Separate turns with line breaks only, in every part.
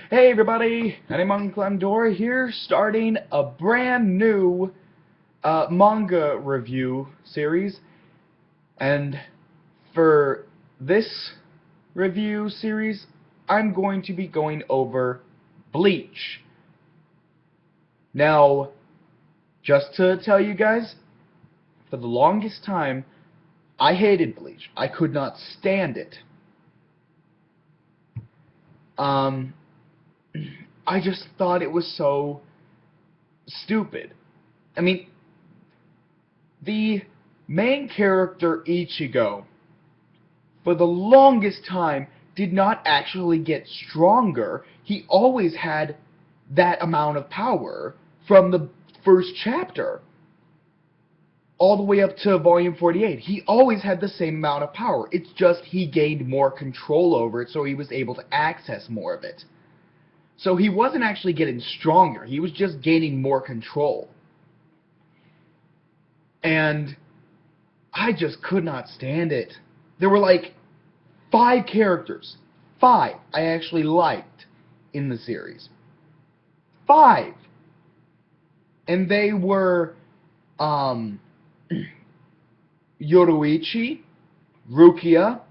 Hey everybody, I'm Dora here, starting a brand new manga review series, and for this review series, I'm going to be going over Bleach. Now, just to tell you guys, for the longest time, I hated Bleach. I could not stand it. I just thought it was so stupid. I mean, the main character, Ichigo, for the longest time, did not actually get stronger. He always had that amount of power from the first chapter all the way up to volume 48. He always had the same amount of power. It's just he gained more control over it, so he was able to access more of it. So he wasn't actually getting stronger. He was just gaining more control. And I just could not stand it. There were like 5 characters. 5 I actually liked in the series. 5! And they were, Yoruichi, Rukia,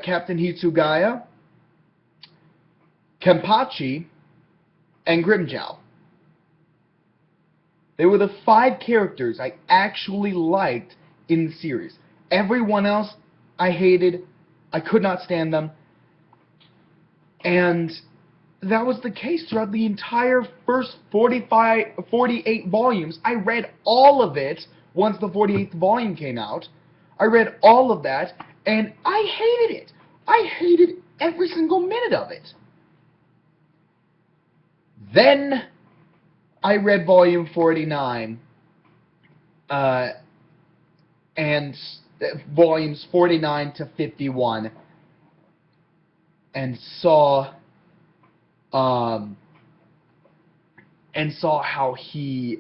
Captain Hitsugaya, Kenpachi, and Grimmjow. They were the 5 characters I actually liked in the series.48 else I hated. I could not stand them. And that was the case throughout the entire first 48 volumes. I read all of it once the 48th volume came out. I read all of that, and I hated it. I hated every single minute of it. Then I read volume 49, and volumes 49 to 51, and saw how he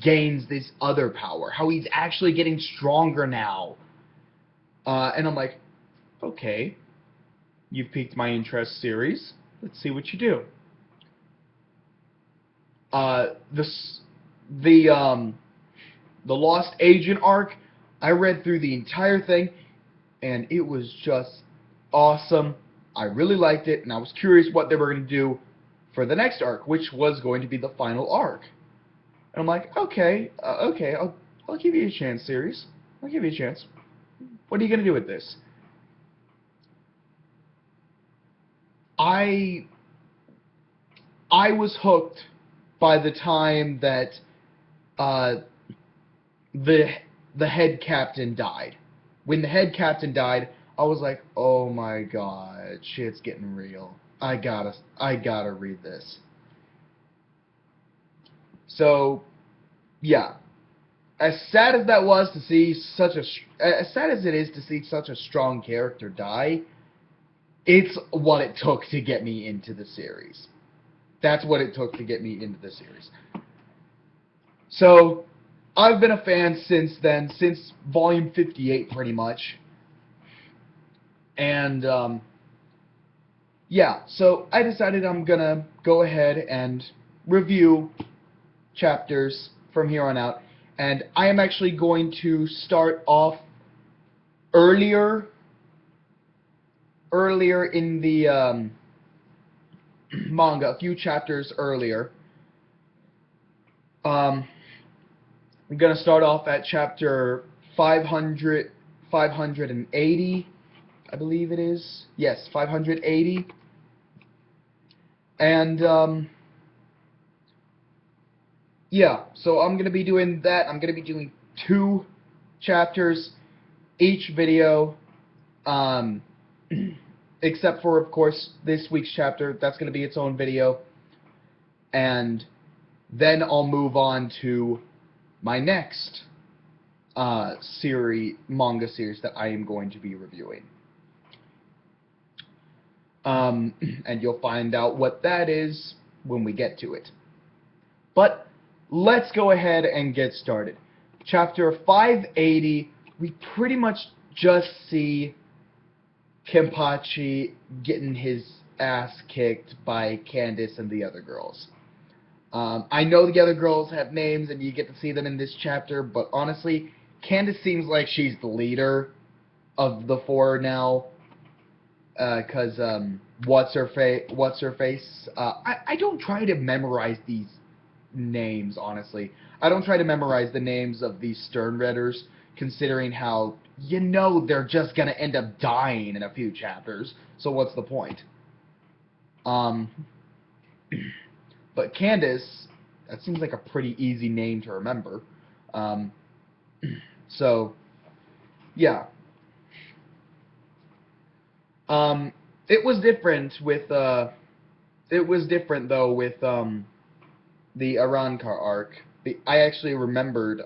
gains this other power, how he's actually getting stronger now. And I'm like, okay, you've piqued my interest, series. Let's see what you do. The Lost Agent arc, I read through the entire thing, and it was just awesome. I really liked it, and I was curious what they were going to do for the next arc, which was going to be the final arc. And I'm like, okay, I'll give you a chance, series. I'll give you a chance. What are you going to do with this? I was hooked by the time that the head captain died. When the head captain died, I was like, oh my god, shit's getting real. I gotta read this. So, yeah. As sad as that was to see as sad as it is to see such a strong character die, it's what it took to get me into the series. That's what it took to get me into the series. So, I've been a fan since then, since volume 58 pretty much. And, yeah, so I decided I'm gonna go ahead and review chapters from here on out. And I am actually going to start off earlier in the manga, a few chapters earlier. I'm going to start off at chapter 580, I believe it is. Yes, 580. And, yeah, so I'm going to be doing that. I'm going to be doing 2 chapters each video, except for, of course, this week's chapter. That's going to be its own video. And then I'll move on to my next manga series that I am going to be reviewing. And you'll find out what that is when we get to it. But let's go ahead and get started. Chapter 580, we pretty much just see Kenpachi getting his ass kicked by Candace and the other girls. I know the other girls have names and you get to see them in this chapter, but honestly, Candace seems like she's the leader of the four now. Because what's her face? I don't try to memorize these names, honestly. I don't try to memorize the names of these Sternredders, considering how, they're just gonna end up dying in a few chapters, so what's the point? But Candace, that seems like a pretty easy name to remember. So, yeah. It was different with, though with, the Arankar arc. I actually remember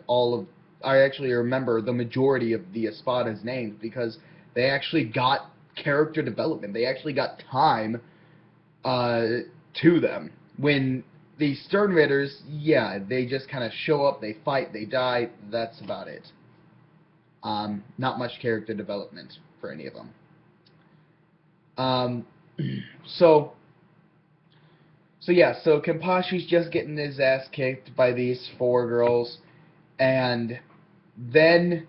the majority of the Espada's names because they actually got character development. They actually got time, to them. When the Sternritters, yeah, they just kind of show up, they fight, they die, that's about it. Not much character development for any of them. So Kenpachi's just getting his ass kicked by these four girls, and then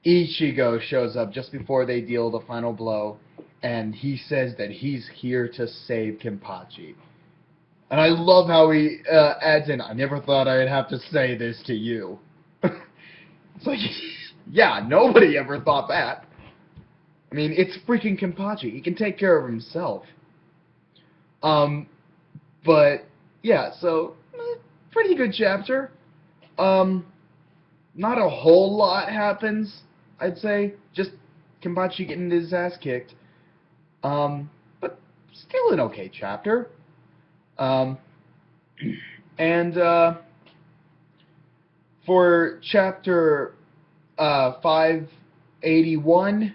Ichigo shows up just before they deal the final blow, and he says that he's here to save Kenpachi. And I love how he adds in, I never thought I'd have to say this to you. It's like, yeah, nobody ever thought that. I mean, it's freaking Kenpachi. He can take care of himself. But, yeah, so, pretty good chapter. Not a whole lot happens, I'd say. Just Kenpachi getting his ass kicked. But still an okay chapter. For chapter 581,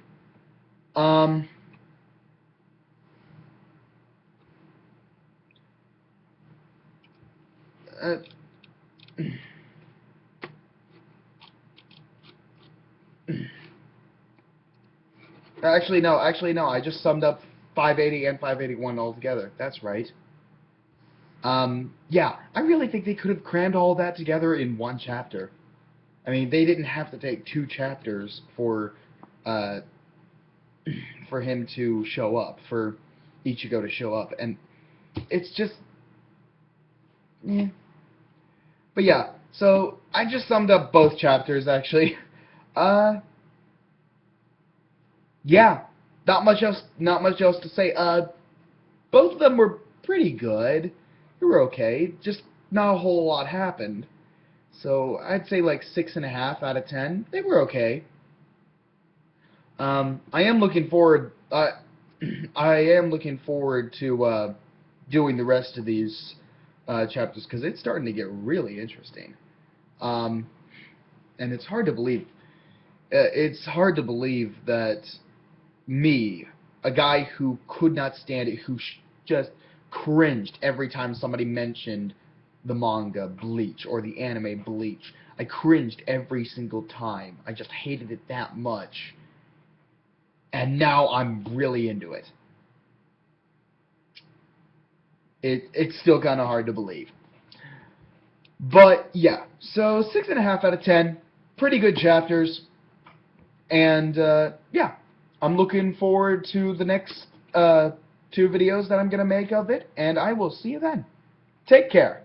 actually no, I just summed up 580 and 581 all together. That's right. Yeah, I really think they could have crammed all that together in one chapter. I mean, they didn't have to take 2 chapters for him to show up, for Ichigo to show up, and it's just, But yeah, so I just summed up both chapters, actually. Yeah, not much else to say. Both of them were pretty good. They were okay, just not a whole lot happened. So I'd say like 6.5 out of 10. They were okay. I am looking forward. I am looking forward to doing the rest of these chapters because it's starting to get really interesting. And it's hard to believe. It's hard to believe that me, a guy who could not stand it, who just cringed every time somebody mentioned the manga Bleach or the anime Bleach. I cringed every single time. I just hated it that much. And now I'm really into it. It's still kind of hard to believe. But yeah, so 6.5 out of 10. Pretty good chapters. And yeah, I'm looking forward to the next 2 videos that I'm going to make of it. And I will see you then. Take care.